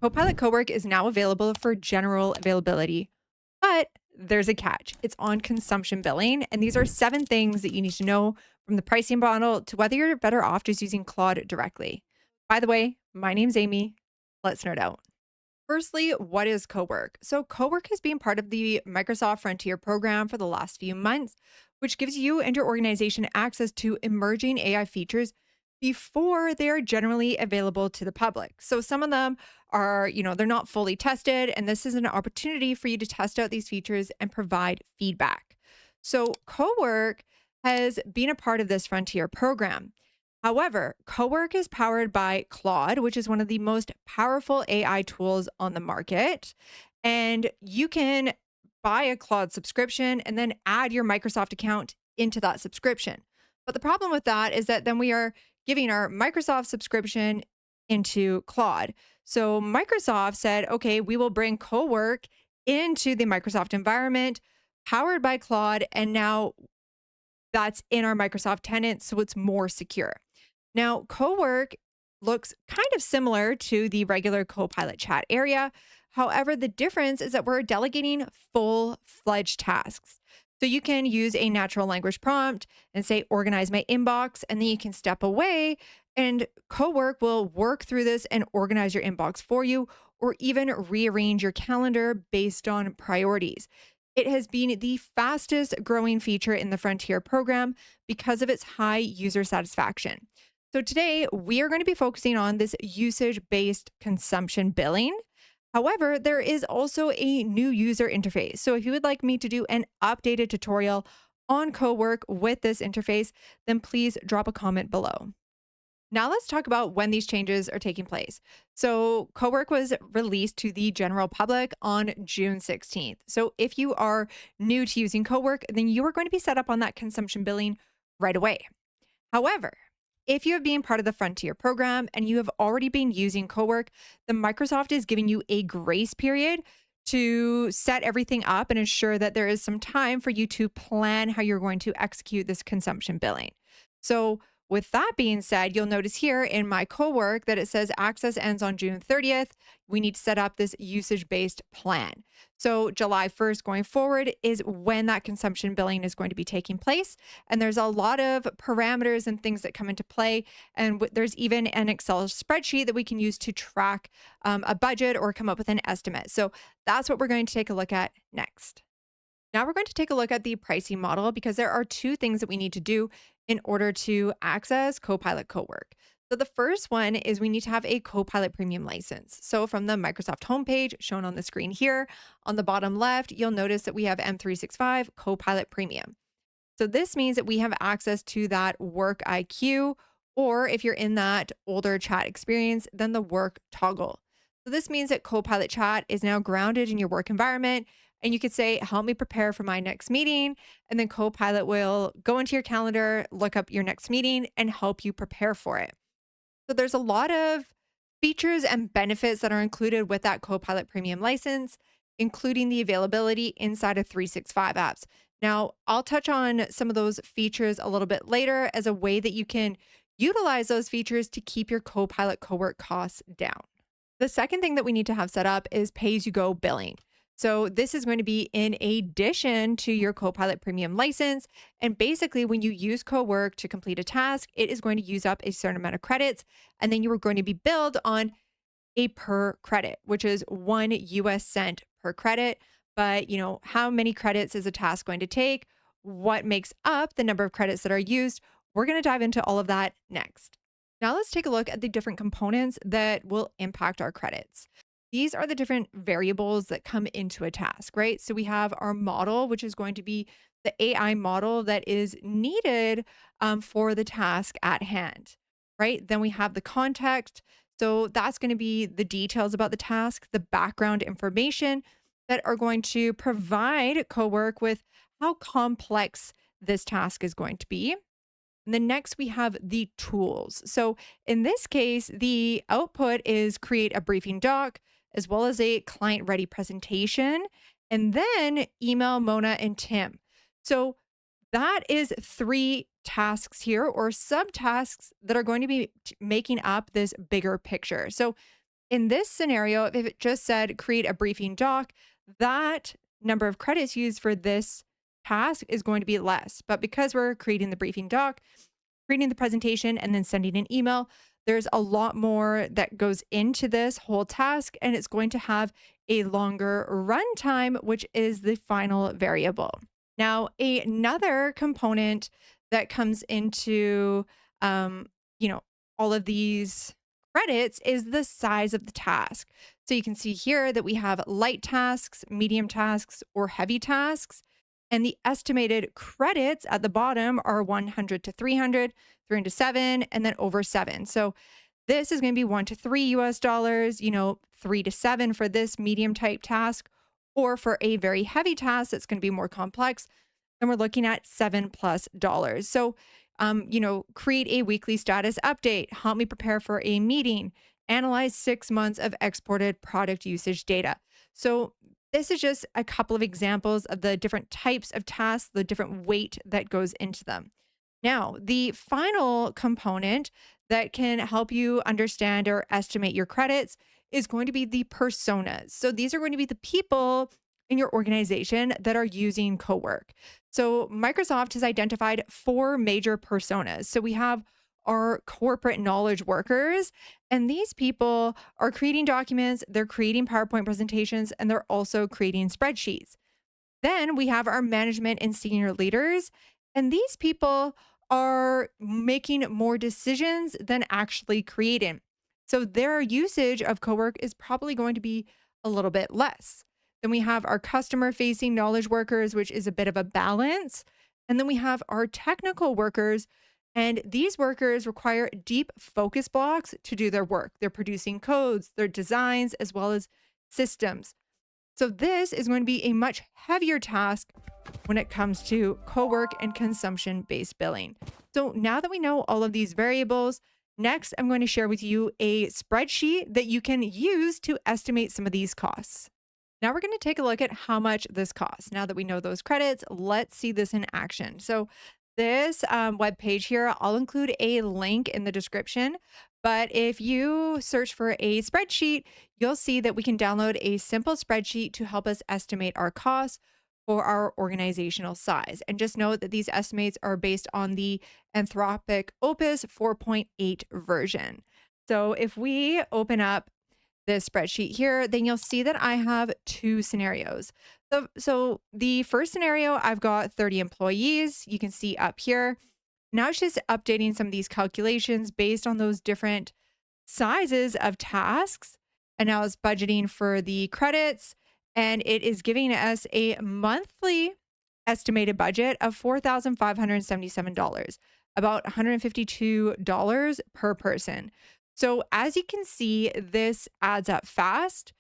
Copilot Cowork is now available for general availability, but there's a catch. It's on consumption billing, and these are 7 things that you need to know from the pricing model to whether you're better off just using Claude directly. By the way, my name's Amy. Let's nerd out. Firstly, what is Cowork? So, Cowork has been part of the Microsoft Frontier program for the last few months, which gives you and your organization access to emerging AI features before they are generally available to the public. So, some of them are, they're not fully tested, and this is an opportunity for you to test out these features and provide feedback. So, Cowork has been a part of this Frontier program. However, Cowork is powered by Claude, which is one of the most powerful AI tools on the market. And you can buy a Claude subscription and then add your Microsoft account into that subscription. But the problem with that is that then we are giving our Microsoft subscription into Claude. So Microsoft said, okay, we will bring Cowork into the Microsoft environment powered by Claude. And now that's in our Microsoft tenant, so it's more secure. Now, Cowork looks kind of similar to the regular Copilot chat area. However, the difference is that we're delegating full-fledged tasks. So you can use a natural language prompt and say, organize my inbox, and then you can step away and Cowork will work through this and organize your inbox for you, or even rearrange your calendar based on priorities. It has been the fastest growing feature in the Frontier program because of its high user satisfaction. So today we are going to be focusing on this usage-based consumption billing. However, there is also a new user interface. So if you would like me to do an updated tutorial on Cowork with this interface, then please drop a comment below. Now let's talk about when these changes are taking place. So Cowork was released to the general public on June 16th. So if you are new to using Cowork, then you are going to be set up on that consumption billing right away. However, if you have been part of the Frontier program and you have already been using Cowork, then Microsoft is giving you a grace period to set everything up and ensure that there is some time for you to plan how you're going to execute this consumption billing. So with that being said, you'll notice here in my Cowork that it says access ends on June 30th. We need to set up this usage-based plan. So July 1st going forward is when that consumption billing is going to be taking place. And there's a lot of parameters and things that come into play. And there's even an Excel spreadsheet that we can use to track a budget or come up with an estimate. So that's what we're going to take a look at next. Now we're going to take a look at the pricing model because there are 2 things that we need to do in order to access Copilot Cowork. So the first one is we need to have a Copilot Premium license. So from the Microsoft homepage shown on the screen here, on the bottom left, you'll notice that we have M365 Copilot Premium. So this means that we have access to that work IQ, or if you're in that older chat experience, then the work toggle. So this means that Copilot Chat is now grounded in your work environment. And you could say, help me prepare for my next meeting. And then Copilot will go into your calendar, look up your next meeting, and help you prepare for it. So there's a lot of features and benefits that are included with that Copilot Premium license, including the availability inside of 365 apps. Now, I'll touch on some of those features a little bit later as a way that you can utilize those features to keep your Copilot Cowork costs down. The second thing that we need to have set up is pay-as-you-go billing. So this is going to be in addition to your Copilot Premium license. And basically, when you use Cowork to complete a task, it is going to use up a certain amount of credits. And then you are going to be billed on a per credit, which is 1 US cent per credit. But, how many credits is a task going to take? What makes up the number of credits that are used? We're going to dive into all of that next. Now let's take a look at the different components that will impact our credits. These are the different variables that come into a task, right? So we have our model, which is going to be the AI model that is needed for the task at hand, right? Then we have the context. So that's going to be the details about the task, the background information that are going to provide Cowork with how complex this task is going to be. And then next we have the tools. So in this case, the output is create a briefing doc as well as a client ready presentation, and then email Mona and Tim. So that is 3 tasks here or subtasks that are going to be making up this bigger picture. So In this scenario, if it just said create a briefing doc, that number of credits used for this task is going to be less. But because we're creating the briefing doc, creating the presentation, and then sending an email, there's a lot more that goes into this whole task, and it's going to have a longer runtime, which is the final variable. Now, another component that comes into, um, you know, all of these credits is the size of the task. So you can see here that we have light tasks, medium tasks, or heavy tasks. And the estimated credits at the bottom are 100 to 300, 300 to 7, and then over 7. So this is going to be 1 to 3 US dollars, 3 to 7 for this medium type task, or for a very heavy task that's going to be more complex, then we're looking at $7+ So, create a weekly status update, help me prepare for a meeting, analyze 6 months of exported product usage data. So, this is just a couple of examples of the different types of tasks, the different weight that goes into them. Now, the final component that can help you understand or estimate your credits is going to be the personas. So these are going to be the people in your organization that are using Cowork. So Microsoft has identified four major personas. So we have our corporate knowledge workers, and these people are creating documents, they're creating PowerPoint presentations, and they're also creating spreadsheets. Then we have our management and senior leaders, and these people are making more decisions than actually creating. So their usage of Cowork is probably going to be a little bit less. Then we have our customer facing knowledge workers, which is a bit of a balance. And then we have our technical workers, and these workers require deep focus blocks to do their work. They're producing codes, their designs, as well as systems. So this is going to be a much heavier task when it comes to co-work and consumption-based billing. So now that we know all of these variables, next I'm going to share with you a spreadsheet that you can use to estimate some of these costs. Now we're going to take a look at how much this costs. Now that we know those credits, let's see this in action. So this web page here, I'll include a link in the description. But if you search for a spreadsheet, you'll see that we can download a simple spreadsheet to help us estimate our costs for our organizational size. And just note that these estimates are based on the Anthropic Opus 4.8 version. So if we open up this spreadsheet here, then you'll see that I have two scenarios. So the first scenario, I've got 30 employees. You can see up here. Now it's just updating some of these calculations based on those different sizes of tasks. And now it's budgeting for the credits, and it is giving us a monthly estimated budget of $4,577, about $152 per person. So as you can see, this adds up fast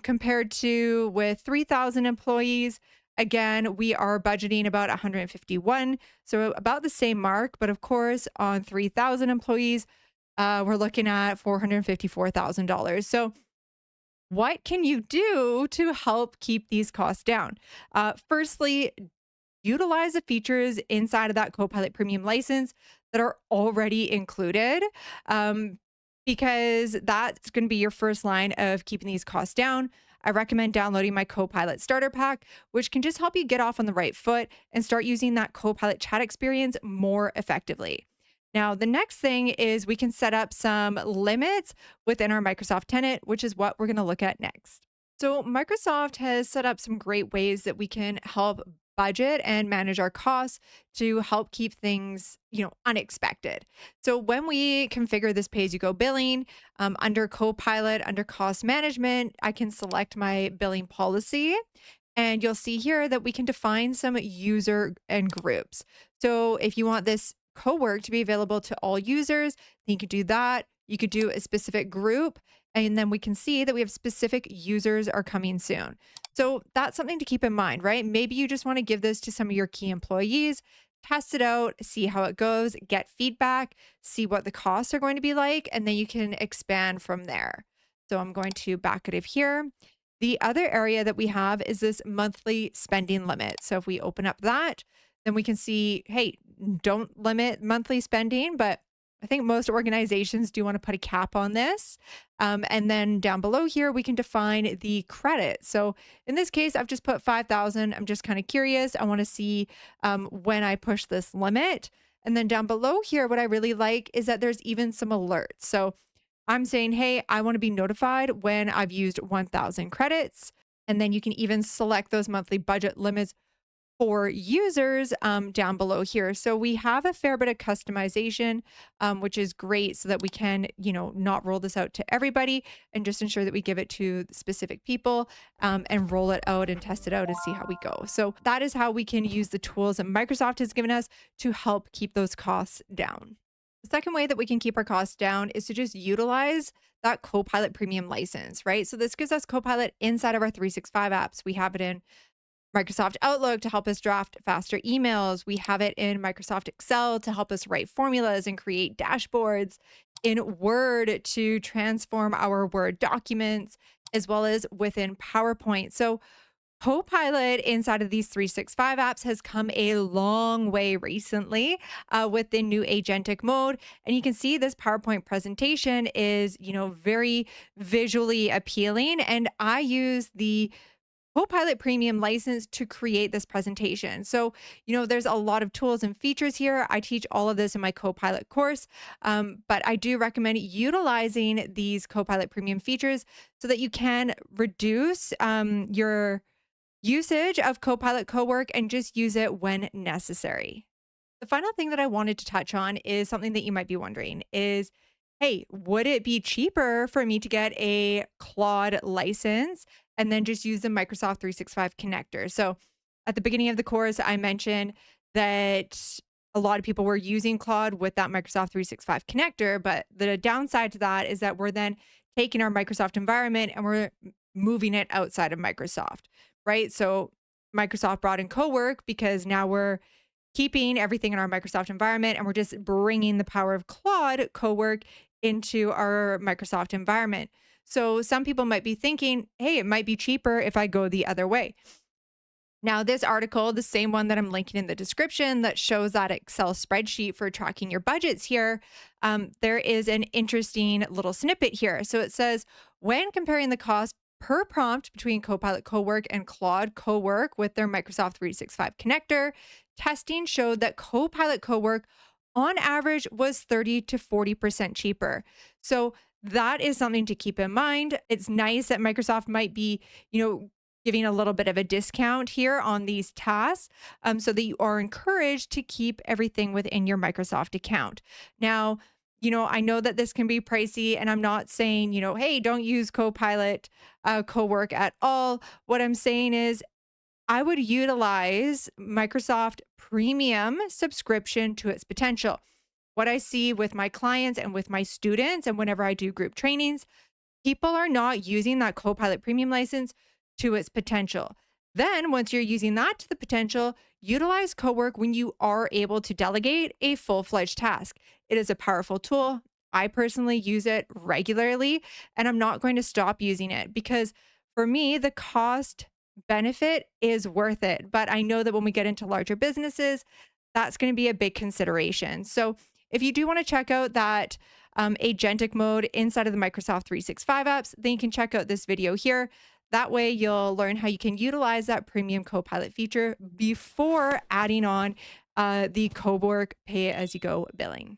compared to with 3,000 employees. Again, we are budgeting about 151, so about the same mark. But of course, on 3,000 employees, we're looking at $454,000. So what can you do to help keep these costs down? Firstly, utilize the features inside of that Copilot Premium license that are already included, because that's going to be your first line of keeping these costs down. I recommend downloading my Copilot Starter Pack, which can just help you get off on the right foot and start using that Copilot chat experience more effectively. Now, the next thing is we can set up some limits within our Microsoft tenant, which is what we're going to look at next. So Microsoft has set up some great ways that we can help budget and manage our costs to help keep things, unexpected. So when we configure this pay-as-you-go billing, under Copilot, under cost management, I can select my billing policy. And you'll see here that we can define some user and groups. So if you want this Cowork to be available to all users, then you could do that. You could do a specific group, and then we can see that we have specific users are coming soon. So that's something to keep in mind, right? Maybe you just want to give this to some of your key employees, test it out, see how it goes, get feedback, see what the costs are going to be like, and then you can expand from there. So I'm going to back it up here. The other area that we have is this monthly spending limit. So if we open up that, then we can see, hey, don't limit monthly spending, but I think most organizations do want to put a cap on this. And then down below here, we can define the credit. So in this case, I've just put 5,000. I'm just kind of curious. I want to see when I push this limit. And then down below here, what I really like is that there's even some alerts. So I'm saying, hey, I want to be notified when I've used 1,000 credits. And then you can even select those monthly budget limits for users down below here. So we have a fair bit of customization, which is great so that we can, not roll this out to everybody and just ensure that we give it to specific people and roll it out and test it out and see how we go. So that is how we can use the tools that Microsoft has given us to help keep those costs down. The second way that we can keep our costs down is to just utilize that Copilot premium license, right? So this gives us Copilot inside of our 365 apps. We have it in Microsoft Outlook to help us draft faster emails. We have it in Microsoft Excel to help us write formulas and create dashboards, in Word to transform our Word documents, as well as within PowerPoint. So Copilot inside of these 365 apps has come a long way recently with the new agentic mode. And you can see this PowerPoint presentation is, very visually appealing. And I use the Copilot Premium license to create this presentation. So, there's a lot of tools and features here. I teach all of this in my Copilot course, but I do recommend utilizing these Copilot Premium features so that you can reduce your usage of Copilot Cowork and just use it when necessary. The final thing that I wanted to touch on is something that you might be wondering is, hey, would it be cheaper for me to get a Claude license and then just use the Microsoft 365 connector? So at the beginning of the course, I mentioned that a lot of people were using Claude with that Microsoft 365 connector, but the downside to that is that we're then taking our Microsoft environment and we're moving it outside of Microsoft, right? So Microsoft brought in Cowork because now we're keeping everything in our Microsoft environment and we're just bringing the power of Claude Cowork into our Microsoft environment. So some people might be thinking, hey, it might be cheaper if I go the other way. Now, this article, the same one that I'm linking in the description that shows that Excel spreadsheet for tracking your budgets here, there is an interesting little snippet here. So it says, when comparing the cost per prompt between Copilot Cowork and Claude Cowork with their Microsoft 365 connector, testing showed that Copilot Cowork on average was 30 to 40% cheaper. So that is something to keep in mind. It's nice that Microsoft might be, giving a little bit of a discount here on these tasks so that you are encouraged to keep everything within your Microsoft account. Now, I know that this can be pricey, and I'm not saying, hey, don't use Copilot Cowork at all. What I'm saying is I would utilize Microsoft Premium subscription to its potential. What I see with my clients and with my students, and whenever I do group trainings, people are not using that Copilot Premium license to its potential. Then, once you're using that to the potential, utilize Cowork when you are able to delegate a full-fledged task. It is a powerful tool. I personally use it regularly, and I'm not going to stop using it because for me, the cost benefit is worth it. But I know that when we get into larger businesses, that's going to be a big consideration. So if you do want to check out that agentic mode inside of the Microsoft 365 apps, then you can check out this video here. That way you'll learn how you can utilize that premium Copilot feature before adding on the Cowork pay-as-you-go billing.